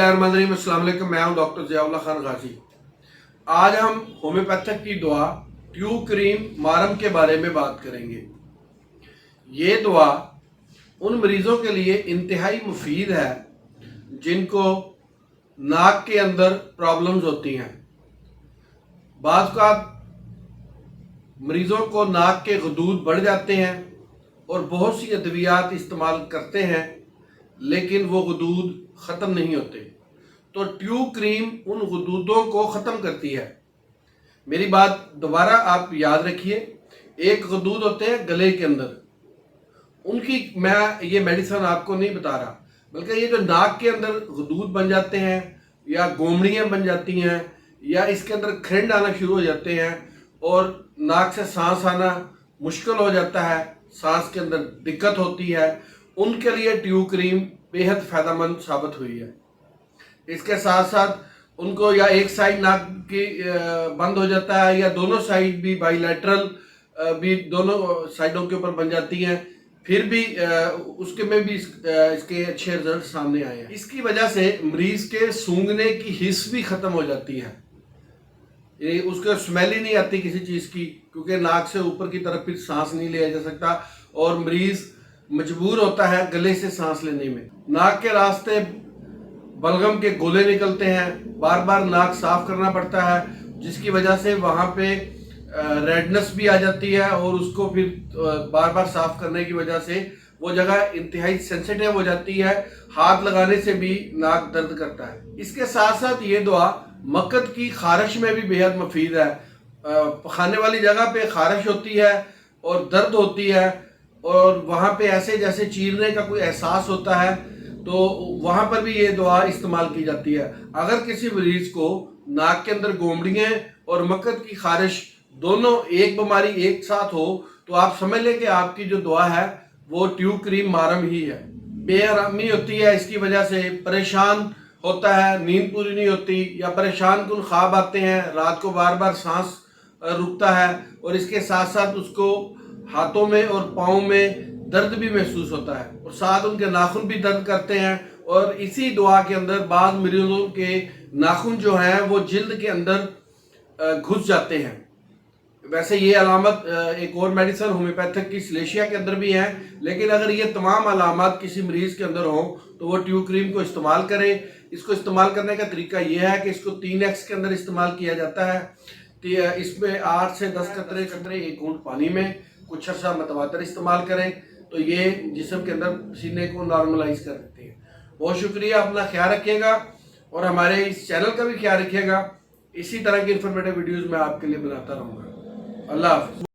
बिस्मिल्लाहिर्रहमानिर्रहीम। अस्सलाम वालेकुम। मैं हूं डॉक्टर ज़ियाउल्लाह खान गाजी। आज हम होम्योपैथिक की दवा ट्यूब क्रीम मारम के बारे में बात करेंगे। ये दवा उन मरीज़ों के लिए इंतहाई मुफीद है जिनको नाक के अंदर प्रॉब्लम्स होती हैं। बाज़ औक़ात मरीज़ों को नाक के गदूद बढ़ जाते हैं और बहुत सी अद्वियात इस्तेमाल करते हैं लेकिन वो गदूद ख़त्म नहीं होते, तो ट्यूब क्रीम उन गदूदों को ख़त्म करती है। मेरी बात दोबारा आप याद रखिए। एक गदूद होते हैं गले के अंदर, उनकी मैं ये मेडिसिन आपको नहीं बता रहा, बल्कि ये जो नाक के अंदर गदूद बन जाते हैं या गोमड़ियाँ बन जाती हैं या इसके अंदर खरिंड आना शुरू हो जाते हैं और नाक से सांस आना मुश्किल हो जाता है, सांस के अंदर दिक्कत होती है, उनके लिए ट्यूब क्रीम बेहद फ़ायदेमंद साबित हुई है। इसके साथ साथ उनको या एक साइड नाक की बंद हो जाता है या दोनों साइड भी बाइलैटरल भी दोनों साइडों के ऊपर बन जाती हैं, फिर भी उसके में भी इसके अच्छे रिजल्ट सामने आए हैं। इसकी वजह से मरीज़ के सूंघने की हिस्स भी ख़त्म हो जाती है, उसको स्मेल ही नहीं आती किसी चीज़ की, क्योंकि नाक से ऊपर की तरफ फिर सांस नहीं लिया जा सकता और मरीज़ मजबूर होता है गले से सांस लेने में। नाक के रास्ते बलगम के गोले निकलते हैं, बार बार नाक साफ करना पड़ता है, जिसकी वजह से वहाँ पे रेडनेस भी आ जाती है और उसको फिर बार बार साफ करने की वजह से वो जगह इंतहाई सेंसिटिव हो जाती है, हाथ लगाने से भी नाक दर्द करता है। इसके साथ साथ ये दवा मक्कत की खारिश में भी बेहद मुफीद है। पखाने वाली जगह पे खारिश होती है और दर्द होती है और वहाँ पे ऐसे जैसे चीरने का कोई एहसास होता है, तो वहाँ पर भी ये दवा इस्तेमाल की जाती है। अगर किसी मरीज़ को नाक के अंदर गोमड़ियाँ और मक्कत की खारिश दोनों एक बीमारी एक साथ हो, तो आप समझ लें कि आपकी जो दवा है वो ट्यूब क्रीम मारम ही है। बेआरामी होती है, इसकी वजह से परेशान होता है, नींद पूरी नहीं होती या परेशान कुन ख्वाब आते हैं, रात को बार बार सांस रुकता है और इसके साथ साथ उसको हाथों में और पाँव में दर्द भी महसूस होता है और साथ उनके नाखून भी दर्द करते हैं। और इसी दवा के अंदर बाद मरीजों के नाखून जो हैं वो जिल्द के अंदर घुस जाते हैं। वैसे ये अलामत एक और मेडिसिन होम्योपैथिक की सिलेशिया के अंदर भी है, लेकिन अगर ये तमाम अलामत किसी मरीज़ के अंदर हो तो वो ट्यूब क्रीम को इस्तेमाल करें। इसको इस्तेमाल करने का तरीका ये है कि इसको 3x के अंदर इस्तेमाल किया जाता है। इसमें 8 से 10 कतरे एक घूंट पानी में कुछ अर्सा मतवातर इस्तेमाल करें तो ये जिस्म के अंदर पसीने को नॉर्मलाइज कर देती है। बहुत शुक्रिया, अपना ख्याल रखिएगा और हमारे इस चैनल का भी ख्याल रखिएगा। इसी तरह की इन्फॉर्मेटिव वीडियोज़ मैं आपके लिए बनाता रहूँगा। अल्लाह हाफ़िज़।